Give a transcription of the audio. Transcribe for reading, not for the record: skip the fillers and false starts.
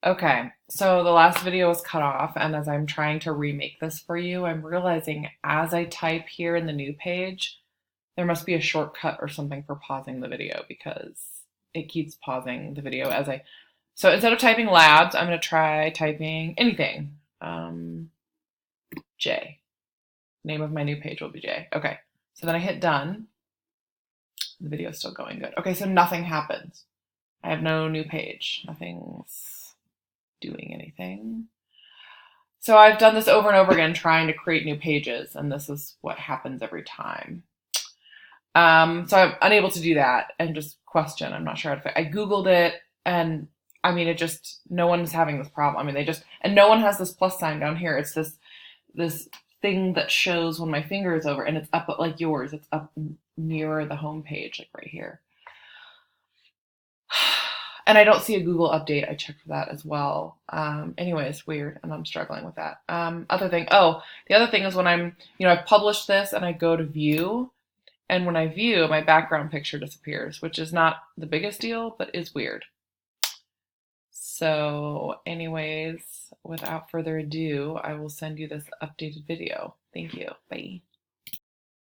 Okay, so the last video was cut off, and as I'm trying to remake this for you, I'm realizing as I type here in the new page, there must be a shortcut or something for pausing the video because it keeps pausing the video as I. So instead of typing labs, I'm going to try typing anything. J. Name of my new page will be J. Okay, so then I hit done. The video is still going good. Okay, so nothing happens. I have no new page. Nothing's doing anything. So I've done this over and over again trying to create new pages, and this is what happens every time. So I'm unable to do that and just question. I'm not sure how to. I Googled it, and I mean, it just no one's having this problem. I mean, and no one has this plus sign down here. It's this thing that shows when my finger is over, and it's up like yours. It's up nearer the home page, like right here. And I don't see a Google update. I checked for that as well. Anyways, weird, and I'm struggling with that. The other thing is when I've published this and I go to view, and when I view, my background picture disappears, which is not the biggest deal, but is weird. So anyways, without further ado, I will send you this updated video. Thank you. Bye.